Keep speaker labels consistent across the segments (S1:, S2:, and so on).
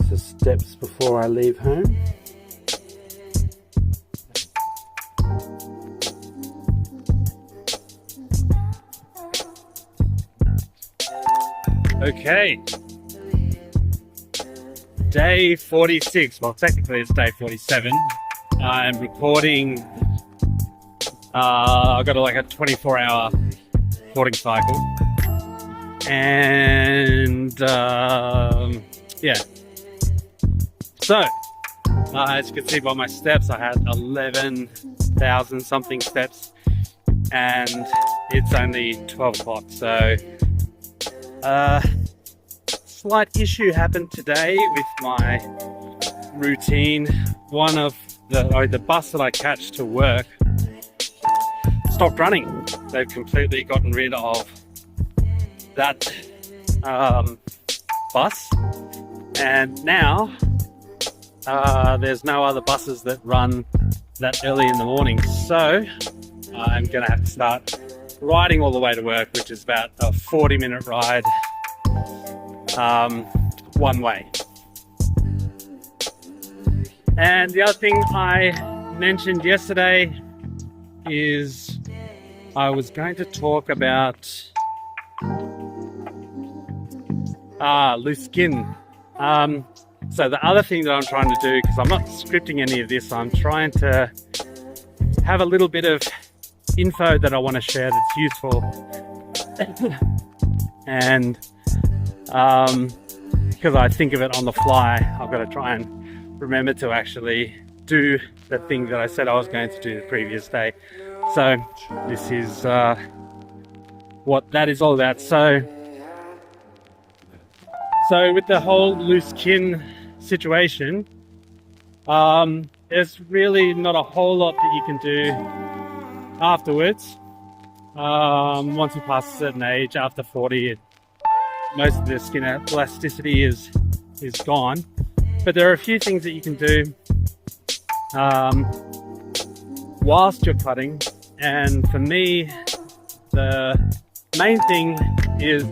S1: The steps before I leave home. Okay, day 46, well technically it's day 47. I'm recording, I've got like a 24-hour recording cycle, and yeah, so as you can see by my steps, I had 11,000 something steps, and it's only 12 o'clock, so slight issue happened today with my routine. One of the bus that I catch to work stopped running. They've completely gotten rid of that bus, and now there's no other buses that run that early in the morning, so I'm gonna have to start riding all the way to work, which is about a 40-minute ride one way. And the other thing I mentioned yesterday is I was going to talk about loose skin. So the other thing that I'm trying to do, because I'm not scripting any of this, I'm trying to have a little bit of info that I want to share that's useful, and because I think of it on the fly, I've got to try and remember to actually do the thing that I said I was going to do the previous day. So this is what that is all about. So with the whole loose skin situation, there's really not a whole lot that you can do afterwards. Once you pass a certain age, after 40, most of the skin elasticity is gone. But there are a few things that you can do whilst you're cutting, and for me, the main thing is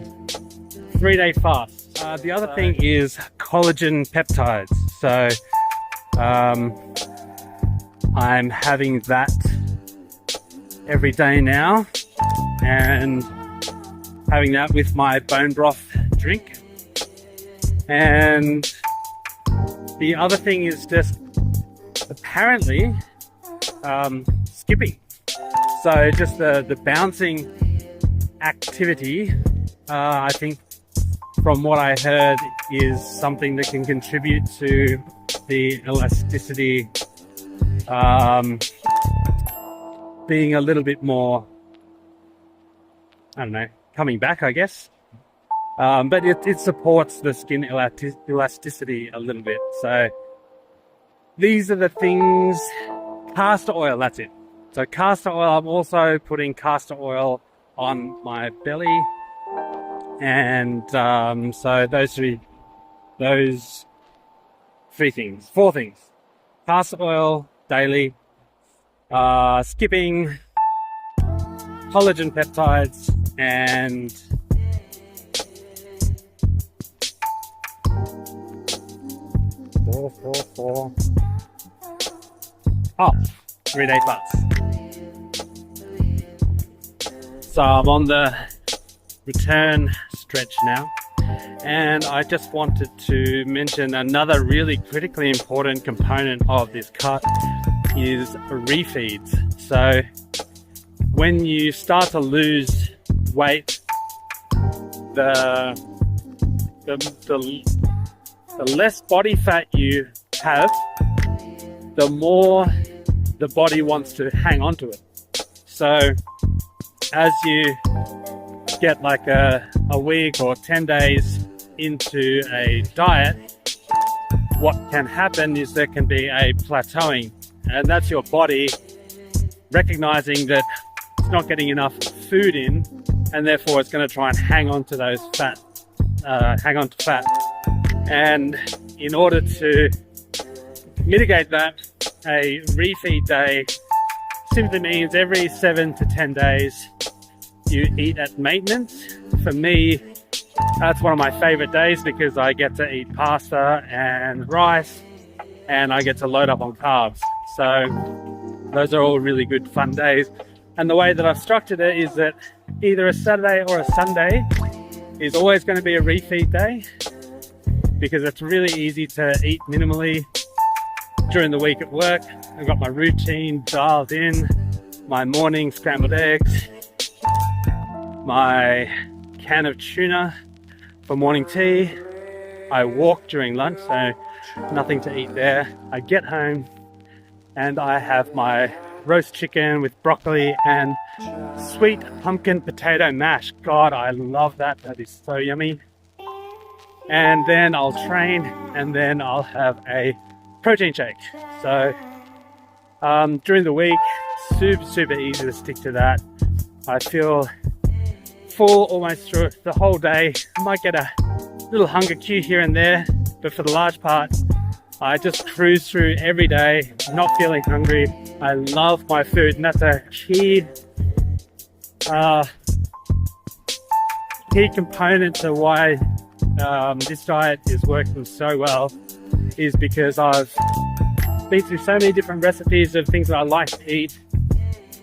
S1: 3-day fast. The other thing is collagen peptides. So I'm having that every day now, and having that with my bone broth drink. And the other thing is just apparently skipping. So just the bouncing activity, I think from what I heard, is something that can contribute to the elasticity being a little bit more, I don't know, coming back, I guess. But it supports the skin elasticity a little bit. So these are the things. Castor oil, that's it. So castor oil, I'm also putting castor oil on my belly. And so four things. Castor oil daily, skipping, collagen peptides, and four. 3-day fast. So I'm on the return stretch now, and I just wanted to mention another really critically important component of this cut is refeeds. So when you start to lose weight, the less body fat you have, the more the body wants to hang on to it. So as you get like a week or 10 days into a diet, what can happen is there can be a plateauing, and that's your body recognizing that it's not getting enough food in, and therefore it's going to try and hang on to those fat. And in order to mitigate that, a refeed day simply means every 7 to 10 days you eat at maintenance. For me, That's one of my favorite days because I get to eat pasta and rice and I get to load up on carbs. So those are all really good fun days. And the way that I've structured it is that either a Saturday or a Sunday is always going to be a refeed day, because it's really easy to eat minimally during the week at work. I've got my routine dialed in, my morning scrambled eggs, my can of tuna for morning tea. I walk during lunch, so nothing to eat there. I get home and I have my roast chicken with broccoli and sweet pumpkin potato mash. God, I love that. That is so yummy. And then I'll train, and then I'll have a protein shake. So during the week, super easy to stick to that. I feel full almost through the whole day. I might get a little hunger cue here and there, but for the large part, I just cruise through every day, not feeling hungry. I love my food, and that's a key component to why this diet is working so well, is because I've been through so many different recipes of things that I like to eat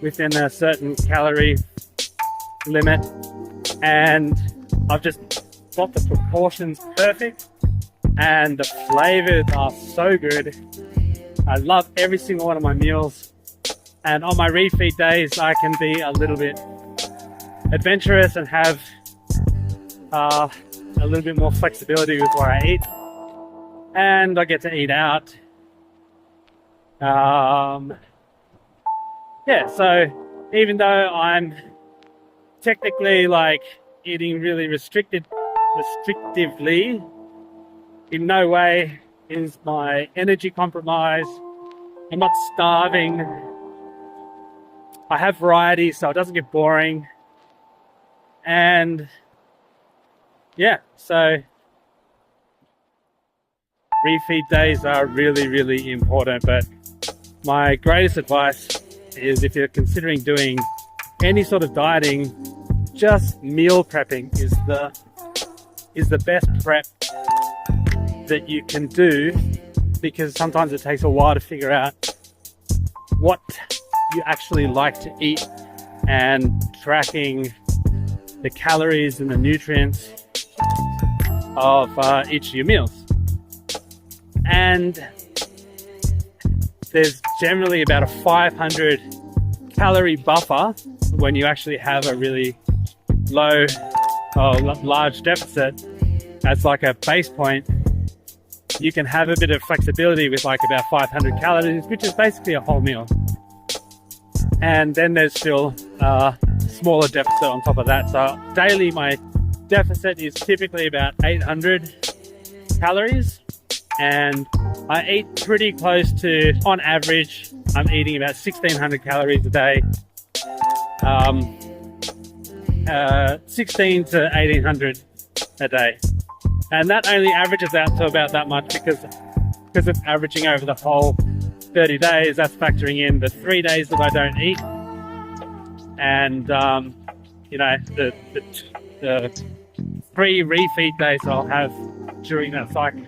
S1: within a certain calorie limit, and I've just got the proportions perfect and the flavors are so good. I love every single one of my meals, and on my refeed days I can be a little bit adventurous and have a little bit more flexibility with what I eat, and I get to eat out. Yeah, so even though I'm technically like eating really restrictively, in no way is my energy compromised. I'm not starving. I have variety so it doesn't get boring. And yeah, so refeed days are really important, but my greatest advice is, if you're considering doing any sort of dieting, just meal prepping is the best prep that you can do, because sometimes it takes a while to figure out what you actually like to eat, and tracking the calories and the nutrients of each of your meals. And there's generally about a 500 calorie buffer when you actually have a really low or large deficit as like a base point. You can have a bit of flexibility with like about 500 calories, which is basically a whole meal. And then there's still a smaller deficit on top of that. So daily my deficit is typically about 800 calories, and I eat pretty close to, on average, I'm eating about 1600 calories a day. 16 to 1800 a day. And that only averages out to about that much because it's averaging over the whole 30 days. That's factoring in the 3 days that I don't eat, and you know, the 3 refeed days I'll have during that cycle.